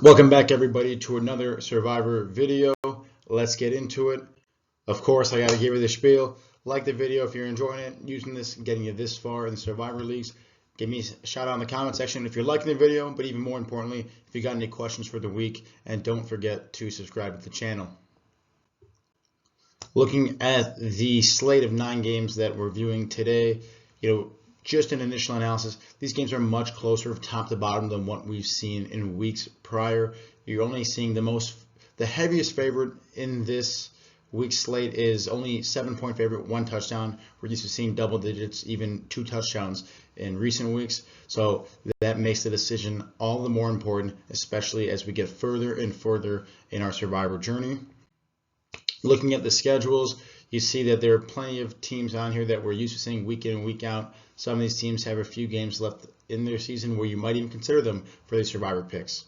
Welcome back, everybody, to another Survivor video. Let's get into it. Of course, I got to give you the spiel. Like the video if you're enjoying it, using this, getting you this far in the Survivor Leagues. Give me a shout out in the comment section if you're liking the video, but even more importantly, if you got any questions for the week, and don't forget to subscribe to the channel. Looking at the slate of 9 games that we're viewing today, just an initial analysis, these games are much closer top to bottom than what we've seen in weeks prior. You're only seeing the heaviest favorite in this week's slate is only 7-point favorite, 1 touchdown. We're used to seeing double digits, even 2 touchdowns in recent weeks. So that makes the decision all the more important, especially as we get further and further in our Survivor journey. Looking at the schedules, you see that there are plenty of teams on here that we're used to seeing week in and week out. Some of these teams have a few games left in their season where you might even consider them for the Survivor picks.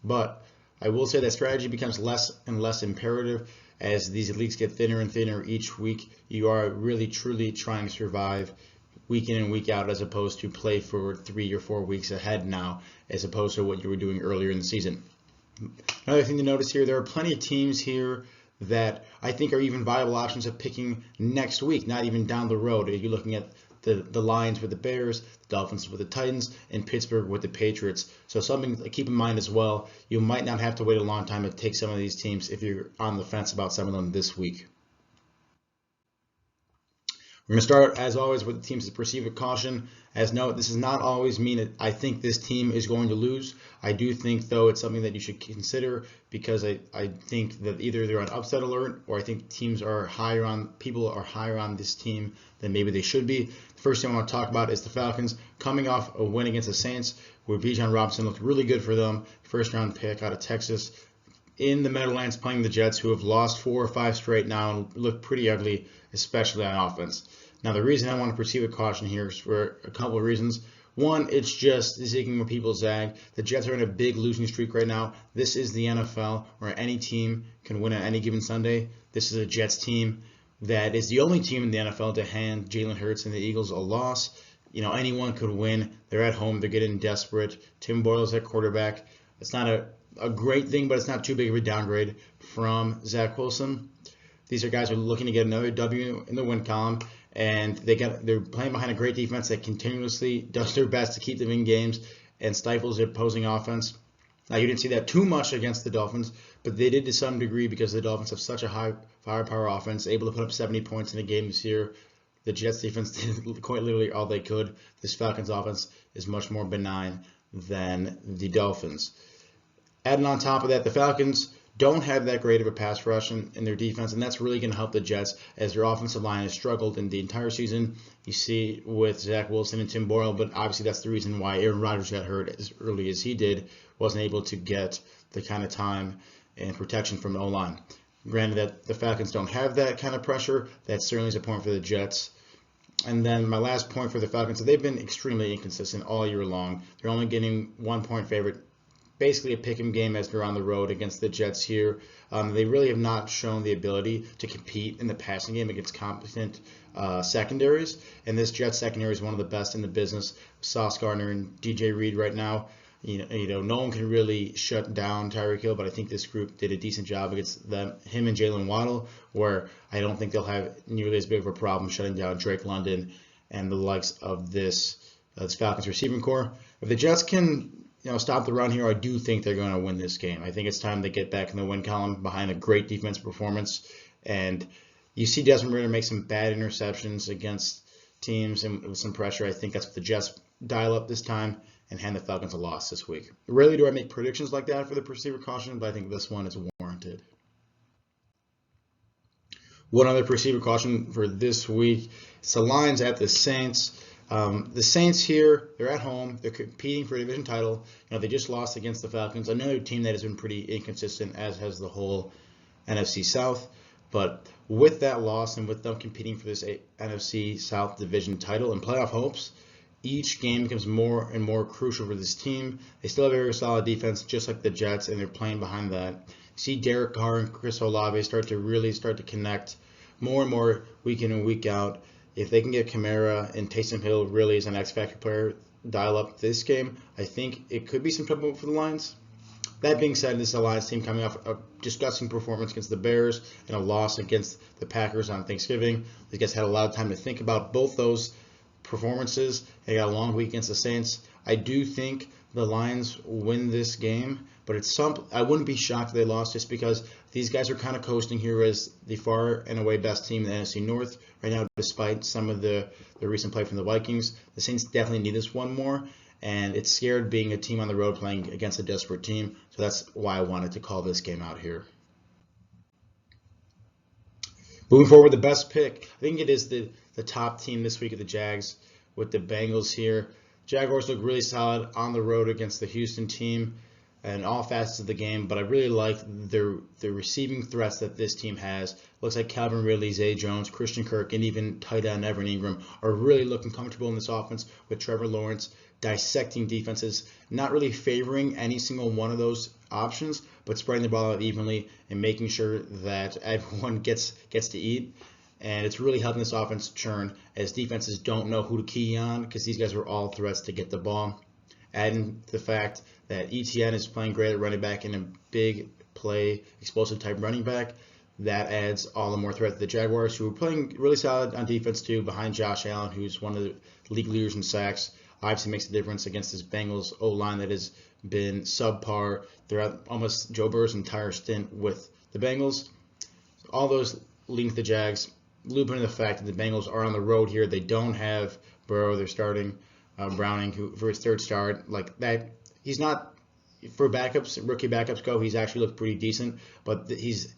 But I will say that strategy becomes less and less imperative as these leagues get thinner and thinner each week. You are really, truly trying to survive week in and week out as opposed to play for 3 or 4 weeks ahead now, as opposed to what you were doing earlier in the season. Another thing to notice here, there are plenty of teams here that I think are even viable options of picking next week, not even down the road. If you're looking at the Lions with the Bears, the Dolphins with the Titans, and Pittsburgh with the Patriots. So something to keep in mind as well, you might not have to wait a long time to take some of these teams if you're on the fence about some of them this week. We're going to start, as always, with the teams that proceed with caution. As note, this does not always mean that I think this team is going to lose. I do think, though, it's something that you should consider because I think that either they're on upset alert or I think people are higher on this team than maybe they should be. The first thing I want to talk about is the Falcons coming off a win against the Saints, where Bijan Robinson looked really good for them. First-round pick out of Texas. In the Meadowlands playing the Jets, who have lost 4 or 5 straight now and look pretty ugly, especially on offense. Now, the reason I want to proceed with caution here is for a couple of reasons. One, it's just zigging where people zag. The Jets are in a big losing streak right now. This is the NFL where any team can win on any given Sunday. This is a Jets team that is the only team in the NFL to hand Jalen Hurts and the Eagles a loss. Anyone could win. They're at home. They're getting desperate. Tim Boyle's at quarterback. It's not a great thing, but it's not too big of a downgrade from Zach Wilson. These are guys who are looking to get another W in the win column, and they're playing behind a great defense that continuously does their best to keep them in games and stifles the opposing offense. Now, you didn't see that too much against the Dolphins, but they did to some degree because the Dolphins have such a high firepower offense, able to put up 70 points in a game this year. The Jets defense did quite literally all they could. This Falcons offense is much more benign than the Dolphins. Adding on top of that, the Falcons don't have that great of a pass rush in their defense, and that's really going to help the Jets as their offensive line has struggled in the entire season. You see with Zach Wilson and Tim Boyle, but obviously that's the reason why Aaron Rodgers got hurt as early as he did, wasn't able to get the kind of time and protection from the O-line. Granted that the Falcons don't have that kind of pressure, that certainly is a point for the Jets. And then my last point for the Falcons, so they've been extremely inconsistent all year long. They're only getting 1-point favorite, basically a pick-em game as they're on the road against the Jets here. They really have not shown the ability to compete in the passing game against competent secondaries. And this Jets secondary is one of the best in the business. Sauce Gardner and DJ Reed right now. No one can really shut down Tyreek Hill, but I think this group did a decent job against him and Jalen Waddle, where I don't think they'll have nearly as big of a problem shutting down Drake London and the likes of this Falcons receiving core. If the Jets can stop the run here, I do think they're going to win this game. I think it's time to get back in the win column behind a great defensive performance. And you see Desmond Ridder make some bad interceptions against teams and with some pressure. I think that's what the Jets dial up this time and hand the Falcons a loss this week. Rarely do I make predictions like that for the perceived caution, but I think this one is warranted. One other perceived caution for this week, it's the Lions at the Saints. The Saints here, they're at home. They're competing for a division title. They just lost against the Falcons, another team that has been pretty inconsistent, as has the whole NFC South. But with that loss and with them competing for this NFC South division title and playoff hopes, each game becomes more and more crucial for this team. They still have a very solid defense, just like the Jets, and they're playing behind that. You see Derek Carr and Chris Olave start to connect more and more week in and week out. If they can get Kamara and Taysom Hill really as an X-Factor player dial up this game, I think it could be some trouble for the Lions. That being said, this is a Lions team coming off a disgusting performance against the Bears and a loss against the Packers on Thanksgiving. These guys had a lot of time to think about both those performances. They got a long week against the Saints. I do think the Lions win this game, but I wouldn't be shocked if they lost, just because these guys are kind of coasting here as the far and away best team in the NFC North right now, despite some of the recent play from the Vikings. The Saints definitely need this one more, and it's scared being a team on the road playing against a desperate team, so that's why I wanted to call this game out here. Moving forward, the best pick, I think it is the top team this week of the Jags with the Bengals here. Jaguars look really solid on the road against the Houston team and all facets of the game, but I really like the receiving threats that this team has. Looks like Calvin Ridley, Zay Jones, Christian Kirk, and even tight end Evan Ingram are really looking comfortable in this offense with Trevor Lawrence dissecting defenses, not really favoring any single one of those options, but spreading the ball out evenly and making sure that everyone gets to eat. And it's really helping this offense churn as defenses don't know who to key on, because these guys are all threats to get the ball. Adding the fact that ETN is playing great at running back and a big play, explosive type running back, that adds all the more threat to the Jaguars, who are playing really solid on defense too, behind Josh Allen, who's one of the league leaders in sacks. Obviously makes a difference against this Bengals O-line that has been subpar throughout almost Joe Burrow's entire stint with the Bengals. All those lean to the Jags. Loop into the fact that the Bengals are on the road here. They don't have Burrow. They're starting Browning, who for his third start. Like that, he's not, for backups, rookie backups go, he's actually looked pretty decent, but he's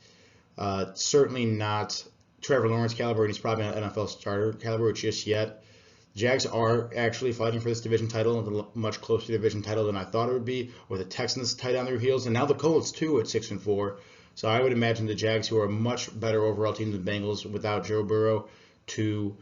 certainly not Trevor Lawrence caliber, and he's probably not NFL starter caliber just yet. Jags are actually fighting for this division title, a much closer division title than I thought it would be, with the Texans tight on their heels, and now the Colts too at 6-4. So I would imagine the Jags, who are a much better overall team than the Bengals without Joe Burrow, to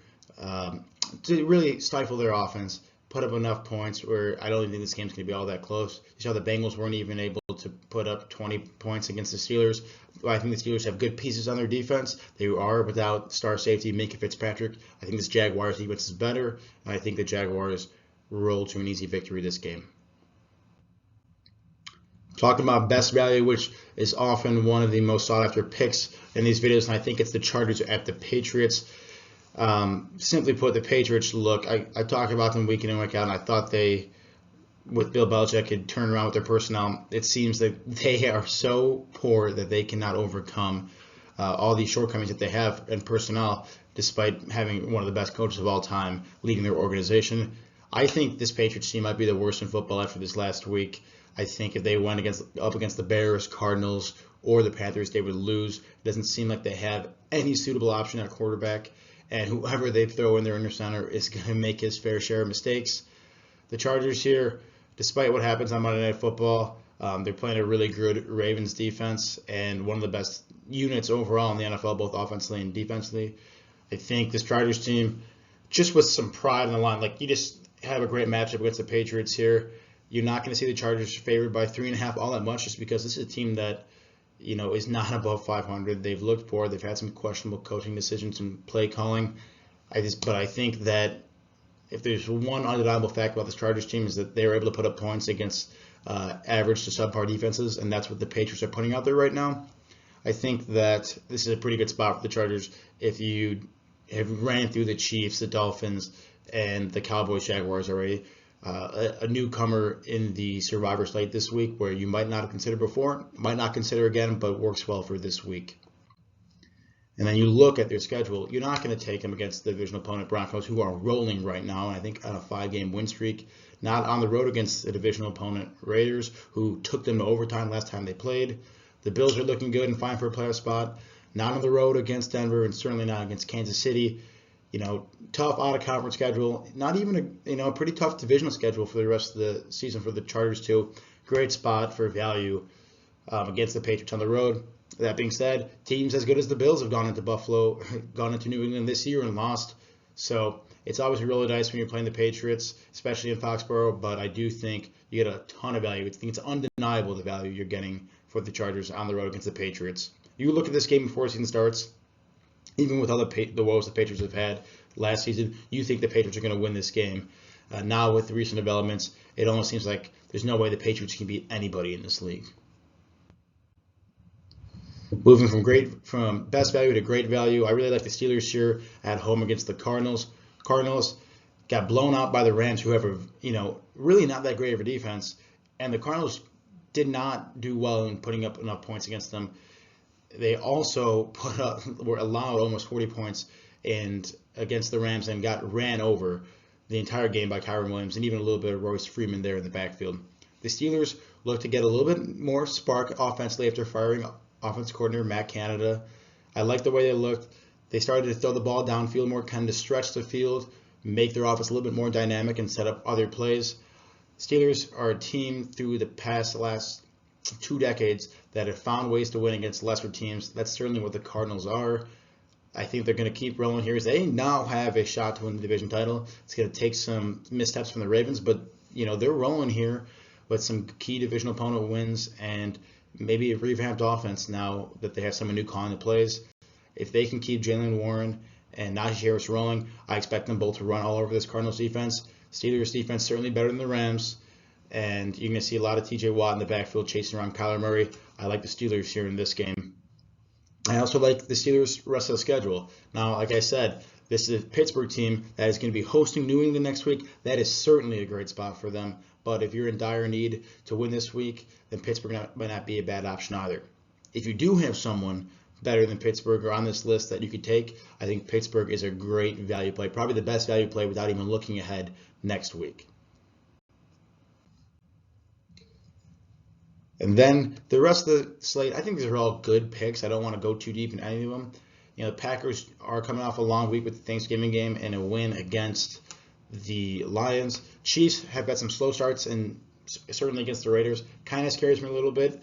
really stifle their offense, put up enough points where I don't even think this game's going to be all that close. You saw the Bengals weren't even able to put up 20 points against the Steelers. I think the Steelers have good pieces on their defense. They are without star safety Minkah Fitzpatrick. I think this Jaguars defense is better, and I think the Jaguars roll to an easy victory this game. Talking about best value, which is often one of the most sought after picks in these videos, and I think it's the Chargers at the Patriots. Simply put, the Patriots look, I talk about them week in and week out, and I thought they, with Bill Belichick, could turn around with their personnel. It seems that they are so poor that they cannot overcome all these shortcomings that they have in personnel, despite having one of the best coaches of all time leading their organization. I think this Patriots team might be the worst in football after this last week. I think if they went up against the Bears, Cardinals, or the Panthers, they would lose. It doesn't seem like they have any suitable option at quarterback, and whoever they throw in there under center is going to make his fair share of mistakes. The Chargers here, despite what happens on Monday Night Football, they're playing a really good Ravens defense and one of the best units overall in the NFL, both offensively and defensively. I think this Chargers team, just with some pride in the line, like you just have a great matchup against the Patriots here. You're not going to see the Chargers favored by 3.5 all that much, just because this is a team that, is not above 500. They've looked poor. They've had some questionable coaching decisions and play calling. But I think that if there's one undeniable fact about this Chargers team, is that they were able to put up points against average to subpar defenses, and that's what the Patriots are putting out there right now. I think that this is a pretty good spot for the Chargers if you have ran through the Chiefs, the Dolphins, and the Cowboys, Jaguars already. A newcomer in the Survivor slate this week where you might not have considered before, might not consider again, but works well for this week. And then you look at their schedule, you're not going to take them against the division opponent Broncos, who are rolling right now, and I think on a 5-game win streak. Not on the road against the divisional opponent Raiders, who took them to overtime last time they played. The Bills are looking good and fine for a playoff spot. Not on the road against Denver, and certainly not against Kansas City. Tough out-of-conference schedule. Not even a pretty tough divisional schedule for the rest of the season for the Chargers too. Great spot for value against the Patriots on the road. That being said, teams as good as the Bills have gone into Buffalo, gone into New England this year and lost. So it's always really nice when you're playing the Patriots, especially in Foxborough. But I do think you get a ton of value. I think it's undeniable the value you're getting for the Chargers on the road against the Patriots. You look at this game before the season starts. Even with all the woes the Patriots have had last season, you think the Patriots are going to win this game. Now with the recent developments, it almost seems like there's no way the Patriots can beat anybody in this league. Moving from best value to great value, I really like the Steelers here at home against the Cardinals. Cardinals got blown out by the Rams, who have really not that great of a defense, and the Cardinals did not do well in putting up enough points against them. They also were allowed almost 40 points against the Rams and got ran over the entire game by Kyren Williams and even a little bit of Royce Freeman there in the backfield. The Steelers look to get a little bit more spark offensively after firing offensive coordinator Matt Canada. I like the way they looked. They started to throw the ball downfield more, kind of stretch the field, make their offense a little bit more dynamic and set up other plays. Steelers are a team through the last 2 decades that have found ways to win against lesser teams. That's certainly what the Cardinals are. I think they're going to keep rolling here. They now have a shot to win the division title. It's going to take some missteps from the Ravens, but they're rolling here with some key divisional opponent wins and maybe a revamped offense now that they have someone new calling the plays. If they can keep Jalen Warren and Najee Harris rolling, I expect them both to run all over this Cardinals defense. Steelers defense certainly better than the Rams, and you're going to see a lot of TJ Watt in the backfield chasing around Kyler Murray. I like the Steelers here in this game. I also like the Steelers' rest of the schedule. Now, like I said, this is a Pittsburgh team that is going to be hosting New England next week. That is certainly a great spot for them. But if you're in dire need to win this week, then Pittsburgh might not be a bad option either. If you do have someone better than Pittsburgh or on this list that you could take, I think Pittsburgh is a great value play, probably the best value play without even looking ahead next week. And then the rest of the slate, I think these are all good picks. I don't want to go too deep in any of them. The Packers are coming off a long week with the Thanksgiving game and a win against the Lions. Chiefs have had some slow starts and certainly against the Raiders. Kind of scares me a little bit.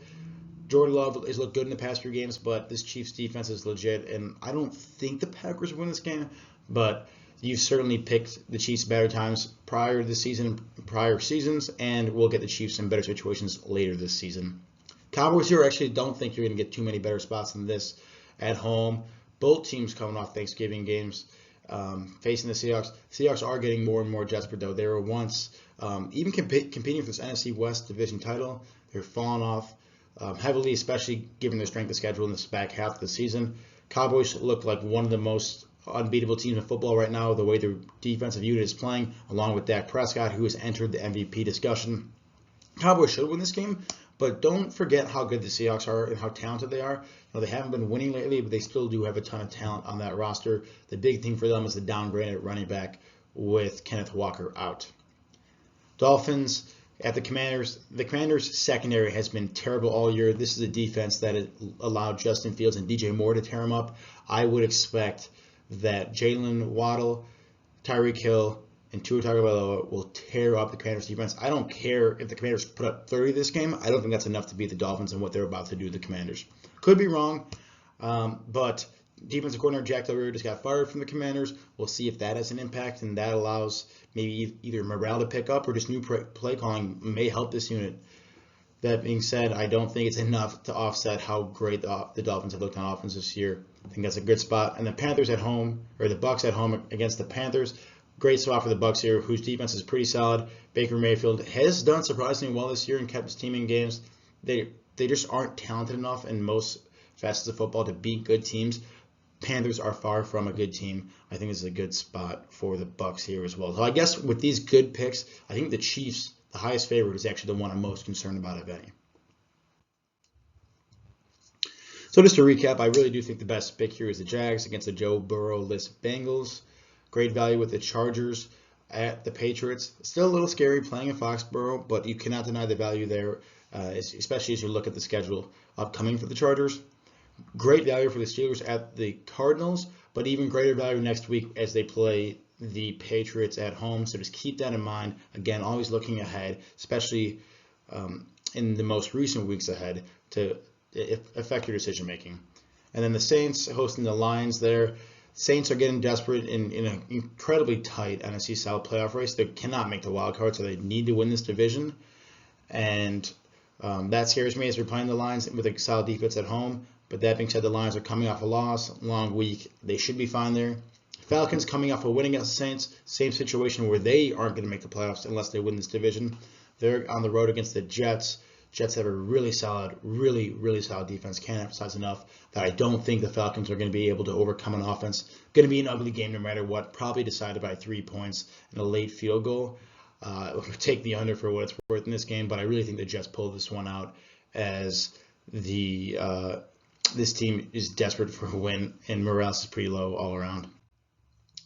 Jordan Love has looked good in the past few games, but this Chiefs defense is legit, and I don't think the Packers win this game, but you've certainly picked the Chiefs better times prior to the season, prior seasons, and we'll get the Chiefs in better situations later this season. Cowboys here, actually don't think you're going to get too many better spots than this at home. Both teams coming off Thanksgiving games, facing the Seahawks. Seahawks are getting more and more desperate, though. They were once even competing for this NFC West division title. They're falling off heavily, especially given their strength of schedule in this back half of the season. Cowboys look like one of the most unbeatable teams in football right now, the way their defensive unit is playing, along with Dak Prescott, who has entered the MVP discussion. Cowboys should win this game, but don't forget how good the Seahawks are and how talented they are. They haven't been winning lately, but they still do have a ton of talent on that roster. The big thing for them is the downgrade at running back with Kenneth Walker out. Dolphins at the Commanders. The Commanders' secondary has been terrible all year. This is a defense that allowed Justin Fields and DJ Moore to tear them up. I would expect that Jalen Waddle, Tyreek Hill, and Tua Tagovailoa will tear up the Commanders' defense. I don't care if the Commanders put up 30 this game. I don't think that's enough to beat the Dolphins and what they're about to do to the Commanders. Could be wrong, but defensive coordinator Jack Del Rio just got fired from the Commanders. We'll see if that has an impact, and that allows maybe either morale to pick up or just new play calling may help this unit. That being said, I don't think it's enough to offset how great the Dolphins have looked on offense this year. I think that's a good spot. And the Panthers at home, or the Bucs at home against the Panthers, great spot for the Bucs here, whose defense is pretty solid. Baker Mayfield has done surprisingly well this year and kept his team in games. They just aren't talented enough in most facets of football to beat good teams. Panthers are far from a good team. I think this is a good spot for the Bucs here as well. So I guess with these good picks, I think the Chiefs, the highest favorite, is actually the one I'm most concerned about of any. So just to recap, I really do think the best pick here is the Jags against the Joe Burrow-less Bengals. Great value with the Chargers at the Patriots. Still a little scary playing in Foxborough, but you cannot deny the value there, especially as you look at the schedule upcoming for the Chargers. Great value for the Steelers at the Cardinals, but even greater value next week as they play the Patriots at home. So just keep that in mind. Again, always looking ahead, especially in the most recent weeks ahead to affect your decision making. And then the Saints hosting the Lions there. Saints are getting desperate in an incredibly tight NFC South playoff race. They cannot make the wild card, so they need to win this division. And that scares me as we're playing the Lions with a solid defense at home. But that being said, the Lions are coming off a loss, long week. They should be fine there. Falcons coming off a win against the Saints. Same situation where they aren't going to make the playoffs unless they win this division. They're on the road against the Jets. Jets have a really solid, really solid defense. Can't emphasize enough that I don't think the Falcons are going to be able to overcome an offense. Going to be an ugly game no matter what, probably decided by 3 points and a late field goal. Take the under for what it's worth in this game, but I really think the Jets pull this one out as this team is desperate for a win, and morale is pretty low all around.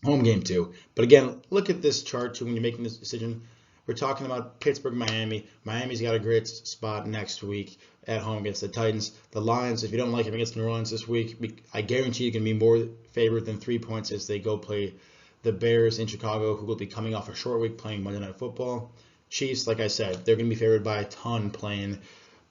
Home game too. But again, look at this chart too when you're making this decision. We're talking about Pittsburgh, Miami. Miami's got a great spot next week at home against the Titans. The Lions, if you don't like them against New Orleans this week, I guarantee you can be more favored than 3 points as they go play the Bears in Chicago, who will be coming off a short week playing Monday Night Football. Chiefs, like I said, they're going to be favored by a ton playing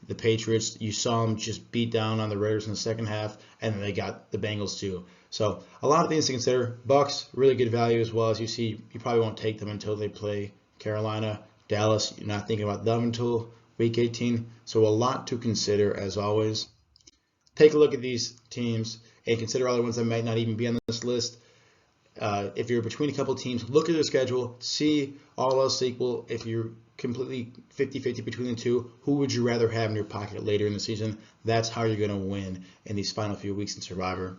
the Patriots. You saw them just beat down on the Raiders in the second half, and then they got the Bengals too. So a lot of things to consider. Bucks, really good value as well. As you see, you probably won't take them until they play Carolina. Dallas, you're not thinking about them until week 18. So a lot to consider as always. Take a look at these teams and consider other ones that might not even be on this list. If you're between a couple teams, look at their schedule, see all else equal. If you're completely 50-50 between the two, who would you rather have in your pocket later in the season? That's how you're going to win in these final few weeks in Survivor.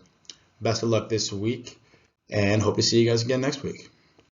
Best of luck this week, and hope to see you guys again next week.